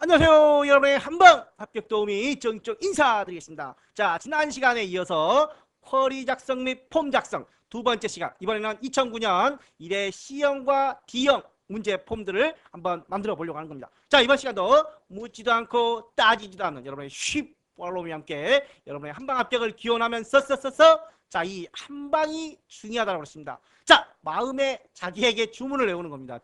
안녕하세요. 여러분의 한방 합격 도우미 정정 인사드리겠습니다. 자, 지난 시간에 이어서 쿼리 작성 및 폼 작성 두 번째 시간, 이번에는 2009년 1회 C형과 D형 문제 폼들을 한번 만들어 보려고 하는 겁니다. 자, 이번 시간도 묻지도 않고 따지지도 않는 여러분의 쉽 팔로우와 함께 여러분의 한방 합격을 기원하면서 자, 이 한방이 중요하다고 했습니다. 자, 마음에 자기에게 주문을 외우는 겁니다.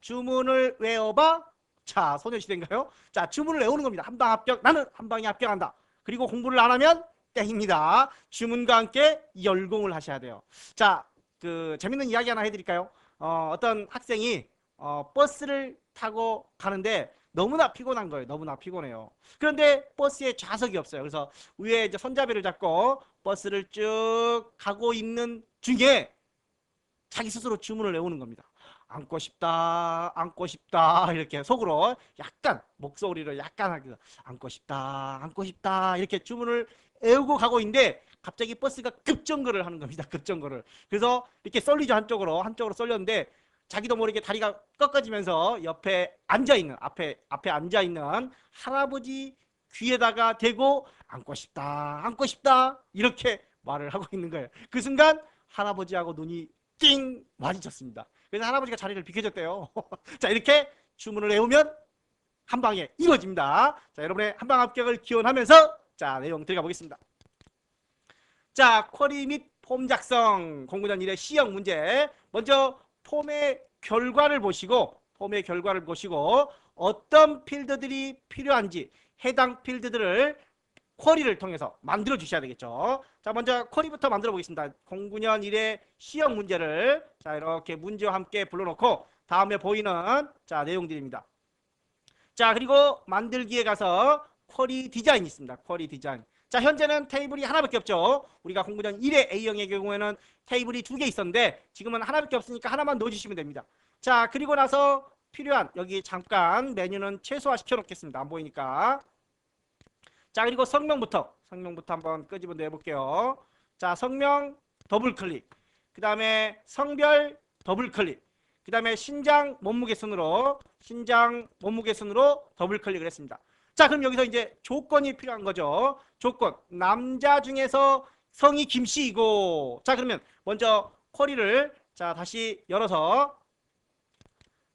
주문을 외워봐. 자, 소녀시대인가요? 자, 주문을 외우는 겁니다. 한방 합격, 나는 한방에 합격한다. 그리고 공부를 안 하면 땡입니다. 주문과 함께 열공을 하셔야 돼요. 자, 재밌는 이야기 하나 해드릴까요? 어떤 학생이 버스를 타고 가는데 너무나 피곤한 거예요. 너무나 피곤해요. 그런데 버스에 좌석이 없어요. 그래서 위에 이제 손잡이를 잡고 버스를 쭉 가고 있는 중에 자기 스스로 주문을 외우는 겁니다. 안고 싶다, 안고 싶다, 이렇게 속으로 약간 목소리를 약간 하기 안고 싶다, 안고 싶다, 이렇게 주문을 외우고 가고 있는데 갑자기 버스가 급정거를 하는 겁니다. 급정거를. 그래서 이렇게 쏠리죠. 한쪽으로 쏠렸는데 자기도 모르게 다리가 꺾어지면서 옆에 앉아있는, 앞에 앉아있는 할아버지 귀에다가 대고 안고 싶다, 안고 싶다, 이렇게 말을 하고 있는 거예요. 그 순간 할아버지하고 눈이 띵 마주쳤습니다. 그래서 할아버지가 자리를 비켜줬대요. 자, 이렇게 주문을 외우면 한방에 이루어집니다. 자, 여러분의 한방 합격을 기원하면서 자, 내용 들어가 보겠습니다. 자, 쿼리 및 폼 작성 공부전 1의 C형 문제. 먼저 폼의 결과를 보시고 어떤 필드들이 필요한지 해당 필드들을 쿼리를 통해서 만들어 주셔야 되겠죠. 자, 먼저 쿼리부터 만들어 보겠습니다. 09년 1회 C형 문제를 자, 이렇게 문제와 함께 불러놓고 다음에 보이는 자, 내용들입니다. 자, 그리고 만들기에 가서 쿼리 디자인이 있습니다. 쿼리 디자인. 자, 현재는 테이블이 하나밖에 없죠. 우리가 09년 1회 A형의 경우에는 테이블이 2개 있었는데 지금은 하나밖에 없으니까 하나만 넣어주시면 됩니다. 자, 그리고 나서 필요한 여기 잠깐 메뉴는 최소화 시켜놓겠습니다. 안 보이니까. 자, 그리고 성명부터 한번 끄집어 내볼게요. 자, 성명 더블 클릭, 그 다음에 성별 더블 클릭, 그 다음에 신장 몸무게 순으로 더블 클릭을 했습니다. 자, 그럼 여기서 이제 조건이 필요한 거죠. 조건, 남자 중에서 성이 김씨이고. 자, 그러면 먼저 쿼리를 자, 다시 열어서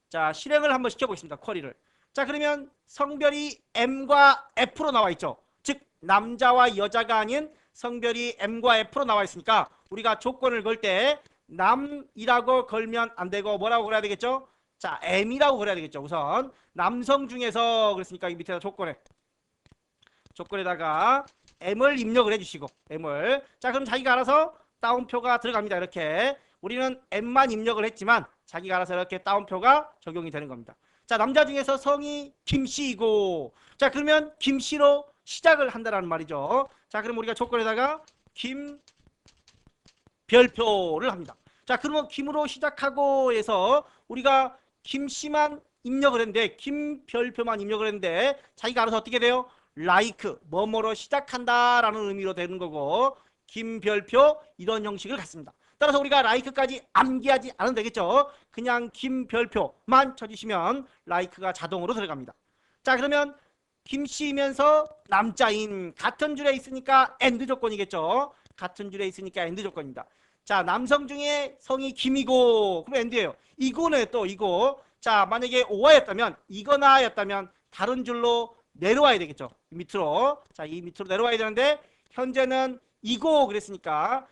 자, 실행을 한번 시켜보겠습니다. 쿼리를. 자, 그러면 성별이 M과 F로 나와 있죠. 즉 남자와 여자가 아닌 성별이 M과 F로 나와 있으니까 우리가 조건을 걸 때 남이라고 걸면 안 되고 뭐라고 걸어야 되겠죠? 자, M이라고 걸어야 되겠죠. 우선 남성 중에서 그랬으니까 이 밑에다 조건에다가 M을 입력을 해주시고 M을. 자, 그럼 자기가 알아서 따옴표가 들어갑니다. 이렇게 우리는 M만 입력을 했지만 자기가 알아서 이렇게 따옴표가 적용이 되는 겁니다. 자, 남자 중에서 성이 김씨이고. 자, 그러면 김씨로 시작을 한다는 말이죠. 자, 그럼 우리가 조건에다가 김별표를 합니다. 자, 그러면 김으로 시작하고 해서 우리가 김씨만 입력을 했는데 김별표만 입력을 했는데 자기가 알아서 어떻게 돼요? like 뭐뭐로 시작한다라는 의미로 되는 거고 김별표 이런 형식을 갖습니다. 따라서 우리가 like까지 암기하지 않으면 되겠죠. 그냥 김별표만 쳐주시면 like가 자동으로 들어갑니다. 자, 그러면 김씨이면서 남자인 같은 줄에 있으니까 AND 조건이겠죠. 같은 줄에 있으니까 AND 조건입니다. 자, 남성 중에 성이 김이고 그럼 AND예요. 이거네 또 이거. 자, 만약에 오화였다면 이거나였다면 다른 줄로 내려와야 되겠죠. 밑으로. 자, 이 밑으로 내려와야 되는데 현재는 이고 그랬으니까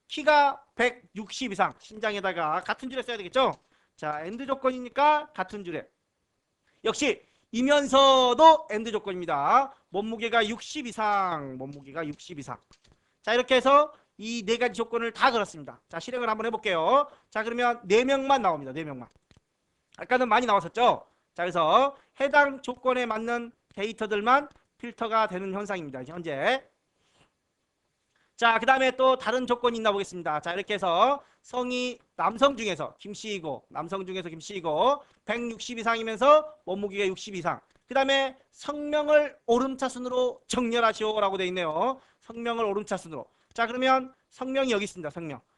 키가 160 이상 신장에다가 같은 줄에 써야 되겠죠. 자, AND 조건이니까 같은 줄에. 역시 이면서도 AND 조건입니다. 몸무게가 60 이상. 자, 이렇게 해서 이 네 가지 조건을 다 걸었습니다. 자, 실행을 한번 해볼게요. 자, 그러면 4명만 나옵니다. 4명만. 아까는 많이 나왔었죠. 자, 그래서 해당 조건에 맞는 데이터들만 필터가 되는 현상입니다. 현재. 자, 그 다음에 또 다른 조건이 있나 보겠습니다. 자, 이렇게 해서 성이 남성 중에서 김씨이고 160 이상이면서 몸무게가 60 이상. 그 다음에 성명을 오름차순으로 정렬하시오라고 되어 있네요. 성명을 오름차순으로. 자, 그러면 성명이 여기 있습니다.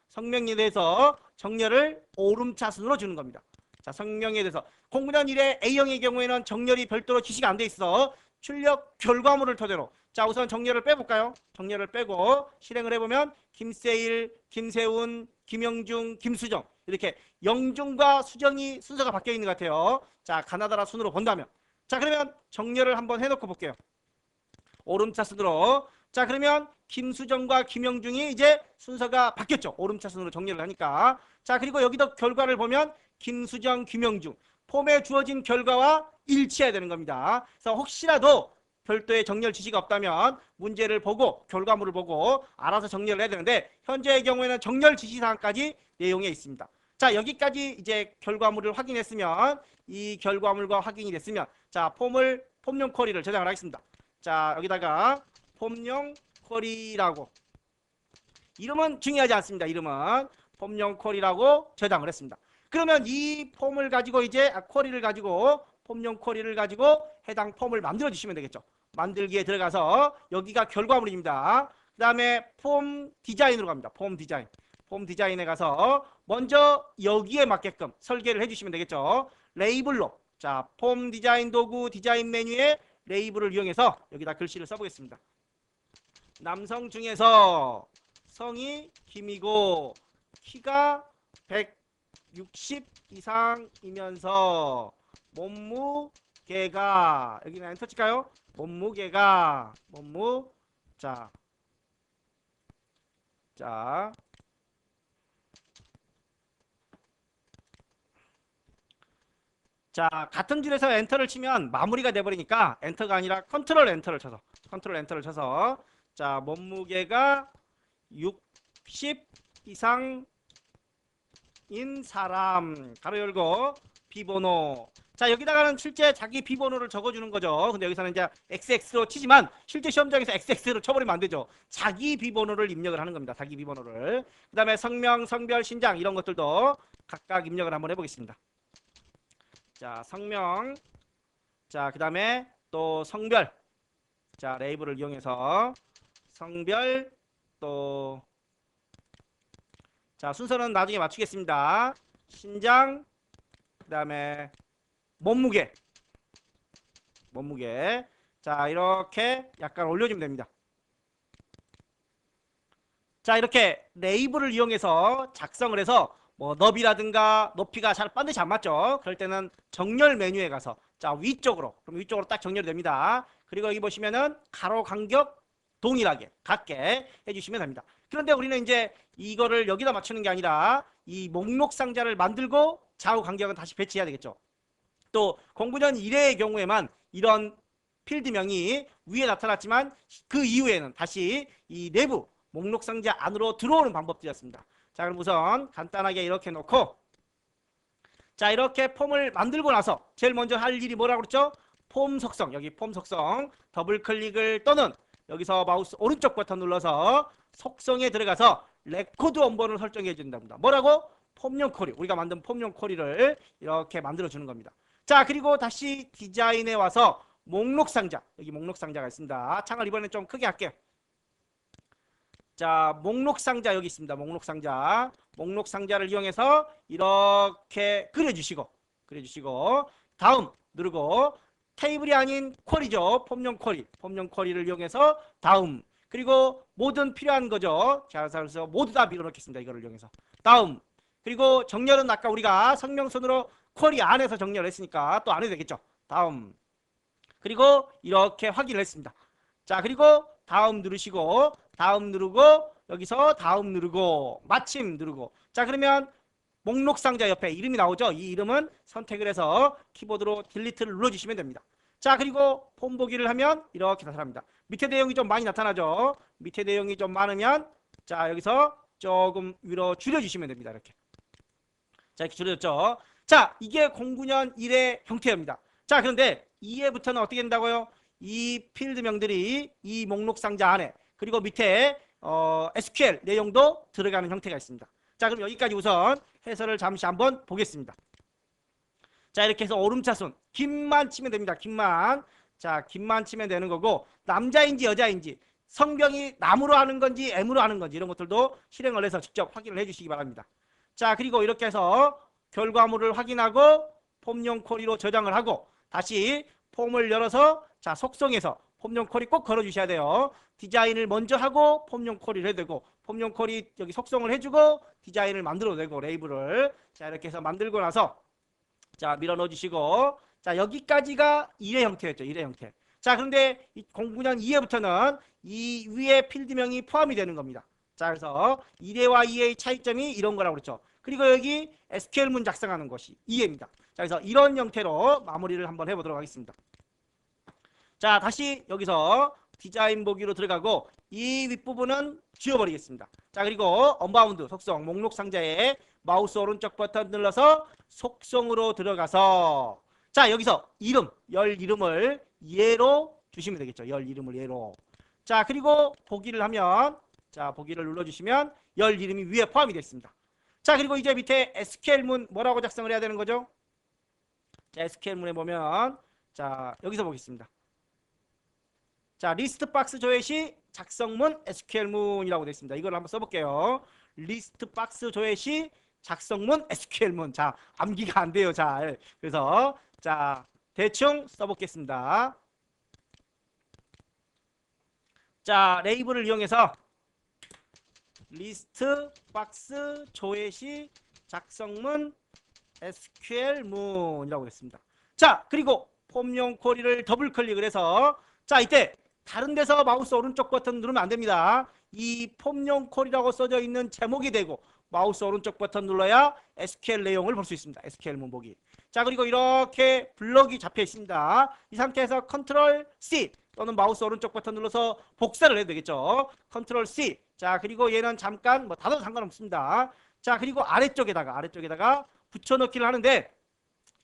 성명에 대해서 정렬을 오름차순으로 주는 겁니다. 자, 성명에 대해서 공군연 1회 A형의 경우에는 정렬이 별도로 지시가 안 돼 있어. 출력 결과물을 토대로. 자, 우선 정렬을 빼볼까요? 정렬을 빼고 실행을 해보면 김세일, 김세훈, 김영중, 김수정 이렇게 영중과 수정이 순서가 바뀌어 있는 것 같아요. 자, 가나다라 순으로 본다면. 자, 그러면 정렬을 한번 해놓고 볼게요. 오름차순으로. 자, 그러면 김수정과 김영중이 이제 순서가 바뀌었죠. 오름차순으로 정렬을 하니까. 자, 그리고 여기도 결과를 보면 김수정, 김영중 폼에 주어진 결과와 일치해야 되는 겁니다. 그래서 혹시라도 별도의 정렬 지시가 없다면 문제를 보고 결과물을 보고 알아서 정렬을 해야 되는데 현재의 경우에는 정렬 지시사항까지 내용에 있습니다. 자, 여기까지 이제 결과물을 확인했으면 이 결과물과 확인이 됐으면 자, 폼용 쿼리를 저장을 하겠습니다. 자, 여기다가 폼용 쿼리라고 이름은 중요하지 않습니다. 이름은 폼용 쿼리라고 저장을 했습니다. 그러면 이 폼을 가지고 이제 쿼리를 가지고 폼용 쿼리를 가지고 해당 폼을 만들어 주시면 되겠죠. 만들기에 들어가서 여기가 결과물입니다. 그 다음에 폼 디자인으로 갑니다. 폼 디자인. 폼 디자인에 가서 먼저 여기에 맞게끔 설계를 해주시면 되겠죠. 레이블로. 자, 폼 디자인 도구 디자인 메뉴에 레이블을 이용해서 여기다 글씨를 써보겠습니다. 남성 중에서 성이 김이고 키가 160 이상이면서 몸무게가 여기는 엔터 칠까요? 몸무게가 자, 같은 줄에서 엔터를 치면 마무리가 돼버리니까 엔터가 아니라 컨트롤 엔터를 쳐서 자, 몸무게가 60 이상인 사람 가로 열고 비번호. 자, 여기다가는 실제 자기 비번호를 적어주는 거죠. 근데 여기서는 이제 XX로 치지만 실제 시험장에서 XX로 쳐버리면 안 되죠. 자기 비번호를 입력을 하는 겁니다. 자기 비번호를. 그 다음에 성명, 성별, 신장 이런 것들도 각각 입력을 한번 해보겠습니다. 자, 성명. 자, 그 다음에 또 성별. 자, 레이블을 이용해서 성별 또 자, 순서는 나중에 맞추겠습니다. 신장. 그 다음에 몸무게. 자, 이렇게 약간 올려주면 됩니다. 자, 이렇게 레이블을 이용해서 작성을 해서 뭐 너비라든가 높이가 잘 반드시 안 맞죠. 그럴 때는 정렬 메뉴에 가서 자, 위쪽으로. 그럼 위쪽으로 딱 정렬이 됩니다. 그리고 여기 보시면은 가로 간격 동일하게 같게 해주시면 됩니다. 그런데 우리는 이제 이거를 여기다 맞추는 게 아니라 이 목록 상자를 만들고 좌우 간격은 다시 배치해야 되겠죠. 또 공군연 1회의 경우에만 이런 필드명이 위에 나타났지만 그 이후에는 다시 이 내부 목록 상자 안으로 들어오는 방법들이었습니다. 자, 그럼 우선 간단하게 이렇게 놓고 자, 이렇게 폼을 만들고 나서 제일 먼저 할 일이 뭐라고 그랬죠? 폼 속성. 여기 폼 속성 더블 클릭을 또는 여기서 마우스 오른쪽 버튼 눌러서 속성에 들어가서 레코드 원본을 설정해 준답니다. 뭐라고? 폼용 쿼리. 우리가 만든 폼용 쿼리를 이렇게 만들어 주는 겁니다. 자, 그리고 다시 디자인에 와서 목록 상자. 여기 목록 상자가 있습니다. 창을 이번엔 좀 크게 할게요. 자, 목록 상자 여기 있습니다. 목록 상자. 목록 상자를 이용해서 이렇게 그려주시고 다음 누르고 테이블이 아닌 쿼리죠. 폼용 쿼리. 폼용 쿼리를 이용해서 다음. 그리고 모든 필요한 거죠. 자, 그래서 모두 다 밀어넣겠습니다. 이거를 이용해서. 다음. 그리고 정렬은 아까 우리가 성명순으로 쿼리 안에서 정렬했으니까 또 안 해도 되겠죠. 다음. 그리고 이렇게 확인을 했습니다. 자, 그리고 다음 누르시고 다음 누르고 여기서 다음 누르고 마침 누르고 자, 그러면 목록 상자 옆에 이름이 나오죠. 이 이름은 선택을 해서 키보드로 딜리트를 눌러주시면 됩니다. 자, 그리고 폼 보기를 하면 이렇게 나타납니다. 밑에 내용이 좀 많이 나타나죠. 밑에 내용이 좀 많으면 자, 여기서 조금 위로 줄여주시면 됩니다. 이렇게. 자, 이렇게 줄여졌죠. 자, 이게 공군연 1회 형태입니다. 자, 그런데 2회부터는 어떻게 된다고요? 이 필드명들이 이 목록 상자 안에 그리고 밑에 SQL 내용도 들어가는 형태가 있습니다. 자, 그럼 여기까지 우선 해설을 잠시 한번 보겠습니다. 자, 이렇게 해서 오름차순 김만 치면 됩니다. 김만. 자, 김만 치면 되는 거고 남자인지 여자인지 성병이 남으로 하는 건지 M으로 하는 건지 이런 것들도 실행을 해서 직접 확인을 해주시기 바랍니다. 자, 그리고 이렇게 해서 결과물을 확인하고 폼용 쿼리로 저장을 하고 다시 폼을 열어서 자 속성에서 폼용 쿼리 꼭 걸어주셔야 돼요. 디자인을 먼저 하고 폼용 쿼리를 해도 되고 폼용 쿼리 여기 속성을 해주고 디자인을 만들어도 되고 레이블을 자 이렇게 해서 만들고 나서 자 밀어 넣어 주시고 자 여기까지가 1의 형태였죠. 1의 형태. 자 그런데 09년 2회부터는 이 위에 필드명이 포함이 되는 겁니다. 자 그래서 1회와 2회의 차이점이 이런 거라고 그랬죠. 그리고 여기 SQL문 작성하는 것이 2회입니다. 자 그래서 이런 형태로 마무리를 한번 해보도록 하겠습니다. 자 다시 여기서 디자인 보기로 들어가고 이 윗부분은 지워버리겠습니다. 자 그리고 언바운드 속성 목록 상자에 마우스 오른쪽 버튼 눌러서 속성으로 들어가서 자 여기서 이름 열 이름을 예로 주시면 되겠죠. 열 이름을 예로. 자 그리고 보기를 하면 자 보기를 눌러주시면 열 이름이 위에 포함이 됐습니다. 자 그리고 이제 밑에 SQL문 뭐라고 작성을 해야 되는 거죠? 자 SQL문에 보면 자 여기서 보겠습니다. 자 리스트 박스 조회 시 작성문 SQL문이라고 되어 있습니다. 이걸 한번 써볼게요. 리스트 박스 조회 시 작성문 SQL문. 자 암기가 안 돼요. 잘. 그래서 자 대충 써보겠습니다. 자 레이블을 이용해서 리스트 박스 조회 시 작성문 SQL문이라고 했습니다. 자 그리고 폼용 쿼리를 더블 클릭을 해서 자 이때 다른 데서 마우스 오른쪽 버튼 누르면 안 됩니다. 이 폼용 쿼리라고 써져 있는 제목이 되고 마우스 오른쪽 버튼 눌러야 SQL 내용을 볼 수 있습니다. SQL문 보기. 자 그리고 이렇게 블럭이 잡혀 있습니다. 이 상태에서 컨트롤 C 또는 마우스 오른쪽 버튼 눌러서 복사를 해도 되겠죠. 컨트롤 C. 자 그리고 얘는 잠깐 뭐 닫아도 상관없습니다. 자 그리고 아래쪽에다가 붙여넣기를 하는데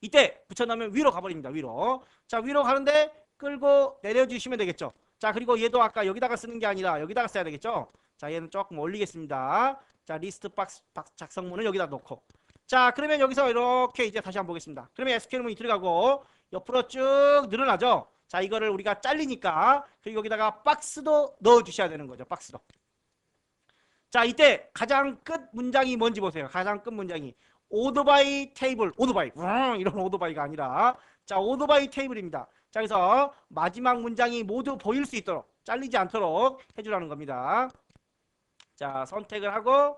이때 붙여넣으면 위로 가버립니다. 위로. 자 위로 가는데 끌고 내려주시면 되겠죠. 자 그리고 얘도 아까 여기다가 쓰는 게 아니라 여기다가 써야 되겠죠. 자 얘는 조금 올리겠습니다. 자 리스트 박스 작성문을 여기다 놓고 자 그러면 여기서 이렇게 이제 다시 한번 보겠습니다. 그러면 SQL문이 들어가고 옆으로 쭉 늘어나죠. 자 이거를 우리가 잘리니까 그리고 여기다가 박스도 넣어 주셔야 되는 거죠. 박스도. 자 이때 가장 끝 문장이 뭔지 보세요. 가장 끝 문장이 오토바이 테이블. 오토바이 이런 오토바이가 아니라 자 오토바이 테이블입니다. 자 그래서 마지막 문장이 모두 보일 수 있도록 잘리지 않도록 해주라는 겁니다. 자 선택을 하고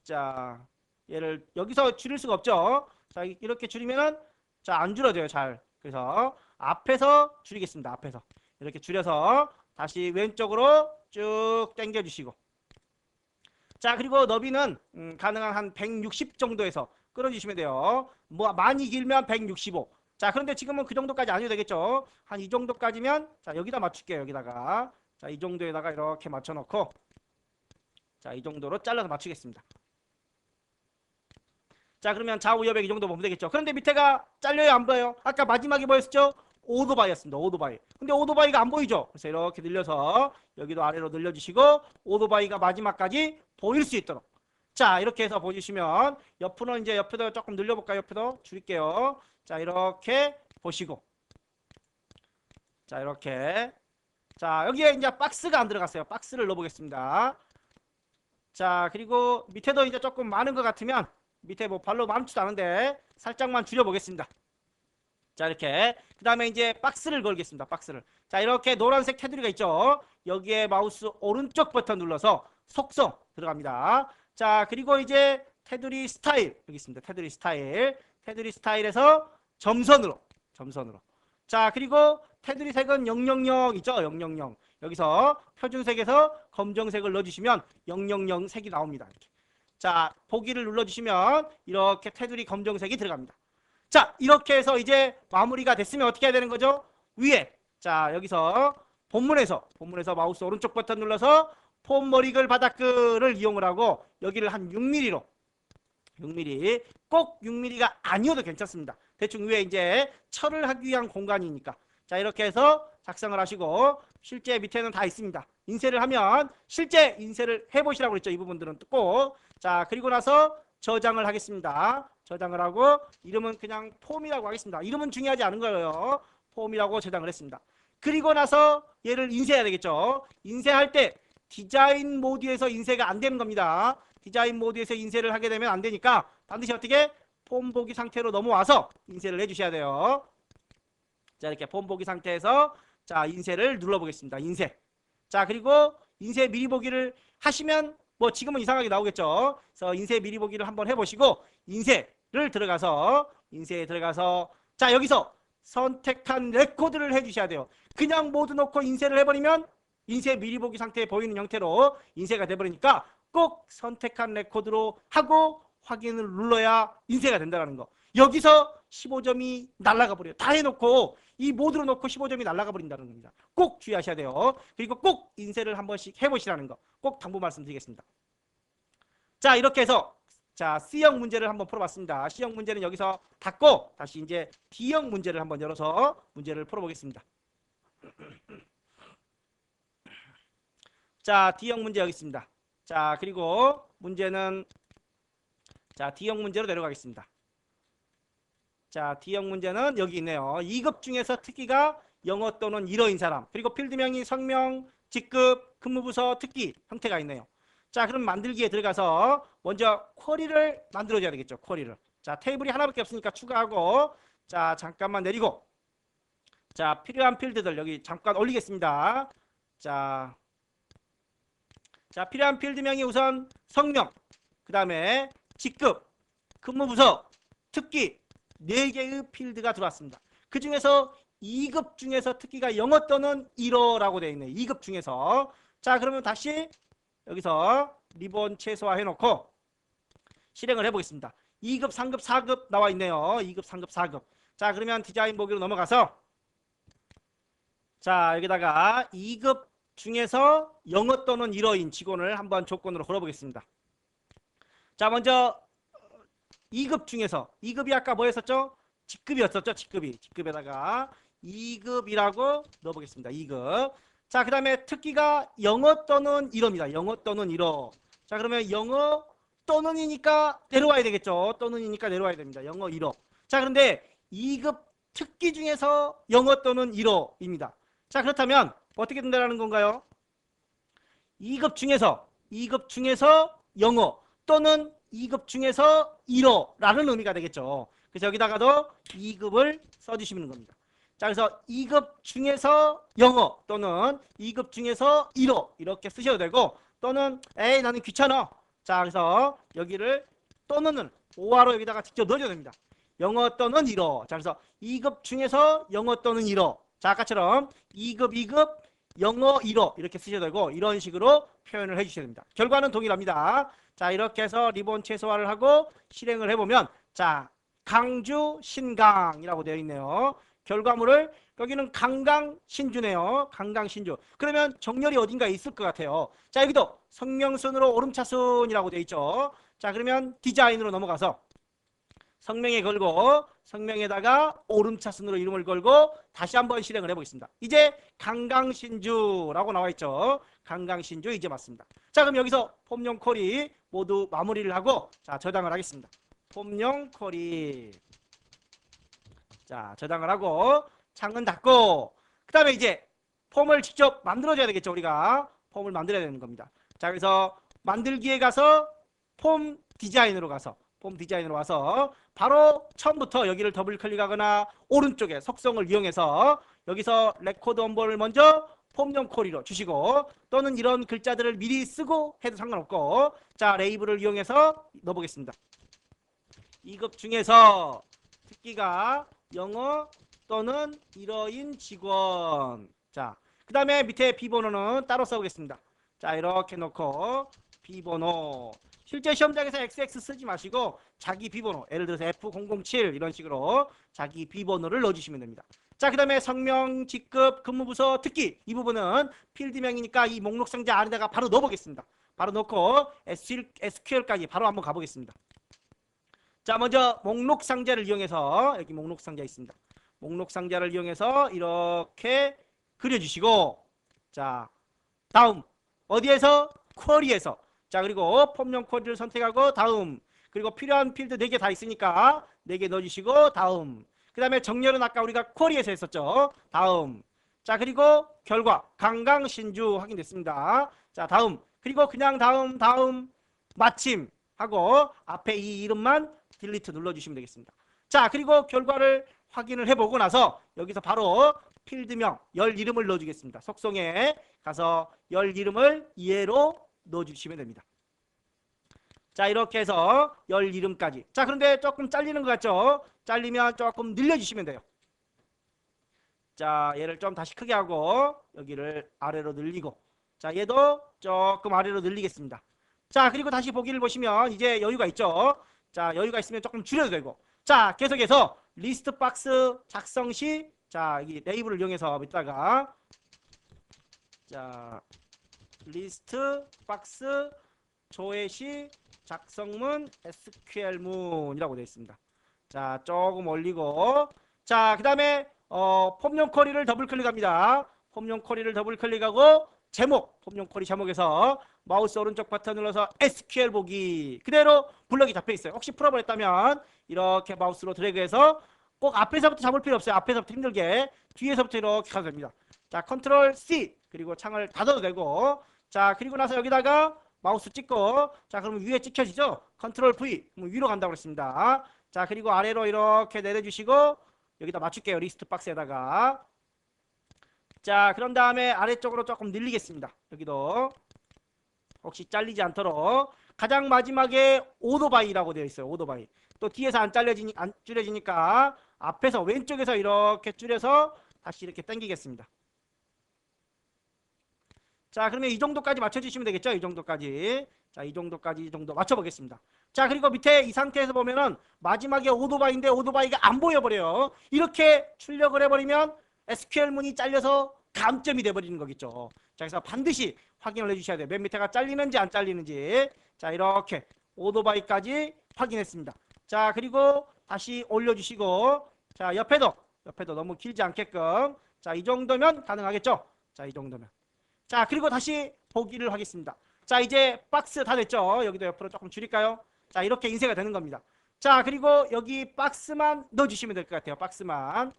자 얘를 여기서 줄일 수가 없죠. 자 이렇게 줄이면은 자 안 줄어져요. 잘. 그래서 앞에서 줄이겠습니다. 앞에서 이렇게 줄여서 다시 왼쪽으로 쭉 당겨 주시고 자 그리고 너비는 가능한 한 160 정도에서 끌어주시면 돼요. 뭐 많이 길면 165. 자 그런데 지금은 그 정도까지 안 해도 되겠죠. 한 이 정도까지면 자 여기다 맞출게요. 여기다가 자 이 정도에다가 이렇게 맞춰놓고 자 이 정도로 잘라서 맞추겠습니다. 자 그러면 좌우 여백 이 정도 보면 되겠죠. 그런데 밑에가 잘려요 안 보여요? 아까 마지막에 뭐였죠? 오토바이였습니다. 오토바이. 근데 오토바이가 안 보이죠? 그래서 이렇게 늘려서 여기도 아래로 늘려주시고 오토바이가 마지막까지 보일 수 있도록 자 이렇게 해서 보시면 옆으로 이제 옆에도 조금 늘려볼까요? 옆에도 줄일게요. 자 이렇게 보시고 자 이렇게 자 여기에 이제 박스가 안 들어갔어요. 박스를 넣어보겠습니다. 자 그리고 밑에도 이제 조금 많은 것 같으면 밑에 뭐 발로 많지도 않은데 살짝만 줄여보겠습니다. 자 이렇게 그 다음에 이제 박스를 걸겠습니다. 박스를 자 이렇게 노란색 테두리가 있죠. 여기에 마우스 오른쪽 버튼 눌러서 속성 들어갑니다. 자 그리고 이제 테두리 스타일 여기 있습니다. 테두리 스타일에서 점선으로 자 그리고 테두리 색은 000 있죠. 000 여기서 표준색에서 검정색을 넣어주시면 000 색이 나옵니다. 이렇게. 자 보기를 눌러주시면 이렇게 테두리 검정색이 들어갑니다. 자 이렇게 해서 이제 마무리가 됐으면 어떻게 해야 되는 거죠? 위에 자 여기서 본문에서 마우스 오른쪽 버튼 눌러서 폼 머리글 바닥글을 이용을 하고 여기를 한 6mm로 6mm 꼭 6mm가 아니어도 괜찮습니다. 대충 위에 이제 철을 하기 위한 공간이니까 자 이렇게 해서 작성을 하시고 실제 밑에는 다 있습니다. 인쇄를 하면 실제 인쇄를 해보시라고 그랬죠. 이 부분들은 꼭 자 그리고 나서 저장을 하겠습니다. 저장을 하고 이름은 그냥 폼이라고 하겠습니다. 이름은 중요하지 않은 거예요. 폼이라고 저장을 했습니다. 그리고 나서 얘를 인쇄해야 되겠죠. 인쇄할 때 디자인 모드에서 인쇄가 안 되는 겁니다. 디자인 모드에서 인쇄를 하게 되면 안 되니까 반드시 어떻게 폼 보기 상태로 넘어와서 인쇄를 해주셔야 돼요. 자, 이렇게 폼 보기 상태에서 자, 인쇄를 눌러보겠습니다. 인쇄. 자, 그리고 인쇄 미리 보기를 하시면 뭐 지금은 이상하게 나오겠죠. 그래서 인쇄 미리 보기를 한번 해보시고 인쇄에 들어가서 자, 여기서 선택한 레코드를 해주셔야 돼요. 그냥 모두 넣고 인쇄를 해버리면 인쇄 미리 보기 상태에 보이는 형태로 인쇄가 돼버리니까 꼭 선택한 레코드로 하고 확인을 눌러야 인쇄가 된다는 거. 여기서 15점이 날아가 버려요. 다 해놓고 이 모드로 놓고 15점이 날아가 버린다는 겁니다. 꼭 주의하셔야 돼요. 그리고 꼭 인쇄를 한 번씩 해보시라는 거 꼭 당부 말씀드리겠습니다. 자, 이렇게 해서 자, C형 문제를 한번 풀어봤습니다. C형 문제는 여기서 닫고 다시 이제 D형 문제를 한번 열어서 문제를 풀어보겠습니다. 자, D형 문제 여기 있습니다. 자, 그리고 문제는 자, D형 문제로 내려가겠습니다. 자, D형 문제는 여기 있네요. 2급 중에서 특기가 영어 또는 일어인 사람, 그리고 필드명이 성명, 직급, 근무부서, 특기 형태가 있네요. 자, 그럼 만들기에 들어가서 먼저 쿼리를 만들어줘야 되겠죠. 쿼리를. 자, 테이블이 하나밖에 없으니까 추가하고 자, 잠깐만 내리고 자, 필요한 필드들 여기 잠깐 올리겠습니다. 자, 필요한 필드명이 우선 성명, 그 다음에 직급, 근무부서, 특기 4개의 필드가 들어왔습니다. 그 중에서 2급 중에서 특기가 영어 또는 일어라고 되어 있네요. 2급 중에서. 자, 그러면 다시 여기서 리본 최소화 해놓고 실행을 해보겠습니다. 2급, 3급, 4급 나와 있네요. 2급, 3급, 4급. 자, 그러면 디자인 보기로 넘어가서 자, 여기다가 2급 중에서 영어 또는 일어인 직원을 한번 조건으로 걸어보겠습니다. 자, 먼저 2급 중에서 2급이 아까 뭐였었죠? 직급이었었죠. 직급에다가 2급이라고 넣어보겠습니다. 2급. 자, 그 다음에 특기가 영어 또는 일어입니다. 영어 또는 일어. 자, 그러면 영어 또는이니까 내려와야 되겠죠. 또는이니까 내려와야 됩니다. 영어 일어. 자, 그런데 2급 특기 중에서 영어 또는 일어입니다. 자, 그렇다면 어떻게 된다는 건가요? 2급 중에서 영어 또는 2급 중에서 일어라는 의미가 되겠죠. 그래서 여기다가도 2급을 써주시면 겁니다. 자, 그래서 2급 중에서 영어 또는 2급 중에서 일어 이렇게 쓰셔도 되고 또는 에이 나는 귀찮아. 자, 그래서 여기를 또는을 오화로 여기다가 직접 넣어줘야 됩니다. 영어 또는 일어. 자, 그래서 2급 중에서 영어 또는 일어. 자, 아까처럼 2급, 2급, 영어, 일어 이렇게 쓰셔도 되고 이런 식으로 표현을 해주셔야 됩니다. 결과는 동일합니다. 자, 이렇게 해서 리본 최소화를 하고 실행을 해보면 자, 강주, 신강이라고 되어 있네요. 결과물을 여기는 강강, 신주네요. 강강, 신주. 그러면 정렬이 어딘가에 있을 것 같아요. 자, 여기도 성명순으로 오름차순이라고 되어 있죠. 자, 그러면 디자인으로 넘어가서 성명에 걸고 성명에다가 오름차순으로 이름을 걸고 다시 한번 실행을 해보겠습니다. 이제 강강신주라고 나와 있죠. 강강신주 이제 맞습니다. 자, 그럼 여기서 폼용 쿼리 모두 마무리를 하고 자, 저장을 하겠습니다. 폼용 쿼리. 자, 저장을 하고 창은 닫고 그 다음에 이제 폼을 직접 만들어줘야 되겠죠. 우리가 폼을 만들어야 되는 겁니다. 자, 그래서 만들기에 가서 폼 디자인으로 와서 바로 처음부터 여기를 더블 클릭하거나 오른쪽에 속성을 이용해서 여기서 레코드 원본을 먼저 폼용 쿼리로 주시고 또는 이런 글자들을 미리 쓰고 해도 상관없고 자, 레이블을 이용해서 넣어보겠습니다. 2급 중에서 특기가 영어 또는 일어인 직원. 자, 그 다음에 밑에 비번호는 따로 써보겠습니다. 자, 이렇게 놓고 비번호. 실제 시험장에서 XX 쓰지 마시고 자기 비번호, 예를 들어서 F007 이런 식으로 자기 비번호를 넣어주시면 됩니다. 자, 그 다음에 성명, 직급, 근무부서, 특기 이 부분은 필드명이니까 이 목록 상자 안에다가 바로 넣어보겠습니다. 바로 넣고 SQL까지 바로 한번 가보겠습니다. 자, 먼저 목록 상자를 이용해서 여기 목록 상자 있습니다. 목록 상자를 이용해서 이렇게 그려주시고 자, 다음 어디에서? 쿼리에서. 자, 그리고 폼용 쿼리를 선택하고 다음. 그리고 필요한 필드 4개 다 있으니까 4개 넣어주시고 다음. 그 다음에 정렬은 아까 우리가 쿼리에서 했었죠. 다음. 자, 그리고 결과 강강신주 확인됐습니다. 자, 다음. 그리고 그냥 다음 마침 하고 앞에 이 이름만 딜리트 눌러주시면 되겠습니다. 자, 그리고 결과를 확인을 해보고 나서 여기서 바로 필드명 열 이름을 넣어주겠습니다. 속성에 가서 열 이름을 이해로 넣어주시면 됩니다. 자, 이렇게 해서 열 이름까지. 자, 그런데 조금 잘리는 것 같죠? 잘리면 조금 늘려주시면 돼요. 자, 얘를 좀 다시 크게 하고 여기를 아래로 늘리고, 자, 얘도 조금 아래로 늘리겠습니다. 자, 그리고 다시 보기를 보시면 이제 여유가 있죠? 자, 여유가 있으면 조금 줄여도 되고. 자, 계속해서 리스트 박스 작성 시, 자, 이 레이블을 이용해서 밑다가, 자, 리스트 박스 조회 시 작성문 SQL문이라고 되어 있습니다. 자, 조금 올리고, 자, 그 다음에 폼용 쿼리를 더블 클릭합니다. 폼용 쿼리를 더블 클릭하고 제목, 폼용 쿼리 제목에서 마우스 오른쪽 버튼 눌러서 SQL 보기 그대로 블럭이 잡혀 있어요. 혹시 풀어버렸다면 이렇게 마우스로 드래그해서 꼭 앞에서부터 잡을 필요 없어요. 앞에서부터 힘들게 뒤에서부터 이렇게 가도 됩니다. 자, 컨트롤 C 그리고 창을 닫아도 되고, 자, 그리고 나서 여기다가 마우스 찍고, 자, 그러면 위에 찍혀지죠? 컨트롤 V 위로 간다고 했습니다. 자, 그리고 아래로 이렇게 내려주시고 여기다 맞출게요. 리스트 박스에다가. 자, 그런 다음에 아래쪽으로 조금 늘리겠습니다. 여기도 혹시 잘리지 않도록. 가장 마지막에 오토바이라고 되어 있어요. 오토바이. 또 뒤에서 안 줄여지니까 앞에서 왼쪽에서 이렇게 줄여서 다시 이렇게 당기겠습니다. 자, 그러면 이 정도까지 맞춰주시면 되겠죠? 이 정도까지. 자, 이 정도 맞춰보겠습니다. 자, 그리고 밑에 이 상태에서 보면은 마지막에 오토바이인데 오토바이가 안 보여버려요. 이렇게 출력을 해버리면 SQL문이 잘려서 감점이 돼버리는 거겠죠. 자, 그래서 반드시 확인을 해주셔야 돼요. 맨 밑에가 잘리는지 안 잘리는지. 자, 이렇게 오토바이까지 확인했습니다. 자, 그리고 다시 올려주시고, 자, 옆에도 너무 길지 않게끔. 자, 이 정도면 가능하겠죠? 자, 이 정도면. 자, 그리고 다시 보기를 하겠습니다. 자, 이제 박스 다 됐죠? 여기도 옆으로 조금 줄일까요? 자, 이렇게 인쇄가 되는 겁니다. 자, 그리고 여기 박스만 넣어주시면 될 것 같아요. 박스만.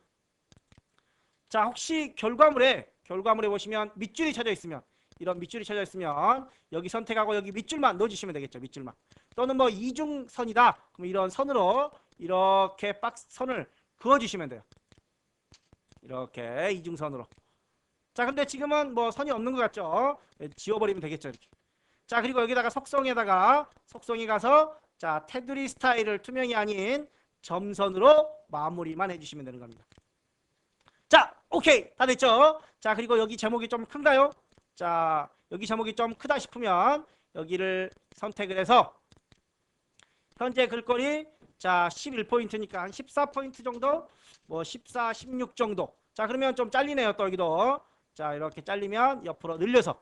자, 혹시 결과물에 보시면 밑줄이 쳐져 있으면, 이런 밑줄이 쳐져 있으면 여기 선택하고 여기 밑줄만 넣어주시면 되겠죠. 밑줄만. 또는 뭐 이중선이다. 그럼 이런 선으로 이렇게 박스 선을 그어주시면 돼요. 이렇게 이중선으로. 자, 근데 지금은 뭐 선이 없는 것 같죠? 지워버리면 되겠죠. 이렇게. 자, 그리고 여기다가 속성에 가서, 자, 테두리 스타일을 투명이 아닌 점선으로 마무리만 해주시면 되는 겁니다. 자, 오케이. 다 됐죠? 자, 그리고 여기 제목이 좀 큰가요? 자, 여기 제목이 좀 크다 싶으면 여기를 선택을 해서 현재 글꼴이, 자, 11포인트니까 한 14포인트 정도? 뭐 14, 16 정도. 자, 그러면 좀 잘리네요. 또 여기도. 자, 이렇게 잘리면 옆으로 늘려서.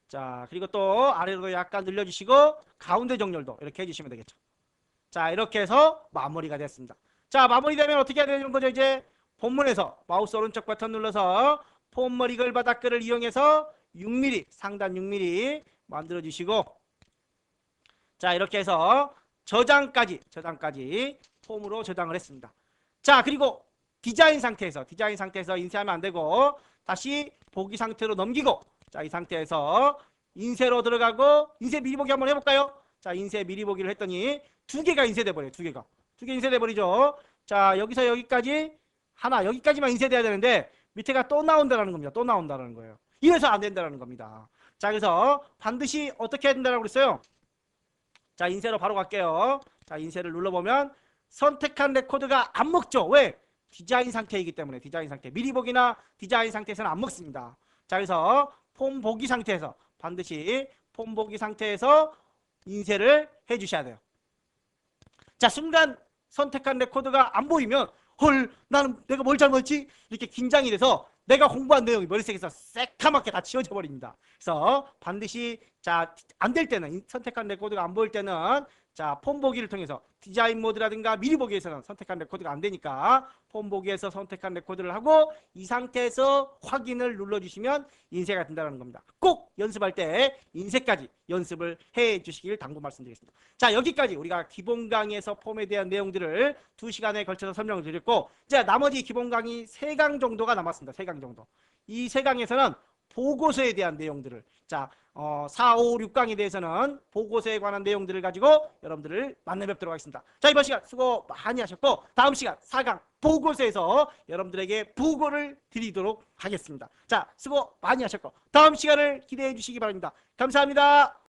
자, 그리고 또 아래로 약간 늘려주시고 가운데 정렬도 이렇게 해주시면 되겠죠. 자, 이렇게 해서 마무리가 됐습니다. 자, 마무리되면 어떻게 해야 되는 거죠? 이제 본문에서 마우스 오른쪽 버튼 눌러서 폼머리 글 바닥글을 이용해서 6mm, 상단 6mm 만들어 주시고, 자, 이렇게 해서 저장까지 폼으로 저장을 했습니다. 자, 그리고 디자인 상태에서 인쇄하면 안 되고 다시 보기 상태로 넘기고, 자, 이 상태에서 인쇄로 들어가고 인쇄 미리 보기 한번 해볼까요? 자, 인쇄 미리 보기를 했더니 두 개가 인쇄돼 버려요. 두 개 인쇄돼 버리죠. 자, 여기서 여기까지 하나, 여기까지만 인쇄돼야 되는데 밑에가 또 나온다라는 겁니다. 또 나온다라는 거예요. 이래서 안 된다라는 겁니다. 자, 그래서 반드시 어떻게 해야 된다라고 그랬어요? 자, 인쇄로 바로 갈게요. 자, 인쇄를 눌러보면 선택한 레코드가 안 먹죠. 왜? 디자인 상태이기 때문에. 디자인 상태. 미리 보기나 디자인 상태에서는 안 먹습니다. 자, 그래서 폼 보기 상태에서 반드시 폼 보기 상태에서 인쇄를 해 주셔야 돼요. 자, 순간 선택한 레코드가 안 보이면 헐, 나는 내가 뭘 잘못했지? 이렇게 긴장이 돼서 내가 공부한 내용이 머릿속에서 새카맣게 다 지워져 버립니다. 그래서 반드시, 자, 안 될 때는, 선택한 레코드가 안 보일 때는, 자, 폼 보기를 통해서 디자인 모드라든가 미리 보기에서는 선택한 레코드가 안 되니까 폼 보기에서 선택한 레코드를 하고 이 상태에서 확인을 눌러주시면 인쇄가 된다는 겁니다. 꼭 연습할 때 인쇄까지 연습을 해 주시길 당부 말씀드리겠습니다. 자, 여기까지 우리가 기본 강의에서 폼에 대한 내용들을 2시간에 걸쳐서 설명을 드렸고, 이제 나머지 기본 강의 3강 정도가 남았습니다. 3강 정도. 이 3강에서는 보고서에 대한 내용들을 4, 5, 6강에 대해서는 보고서에 관한 내용들을 가지고 여러분들을 만나 뵙도록 하겠습니다. 자, 이번 시간 수고 많이 하셨고 다음 시간 4강 보고서에서 여러분들에게 부고를 드리도록 하겠습니다. 자, 수고 많이 하셨고 다음 시간을 기대해 주시기 바랍니다. 감사합니다.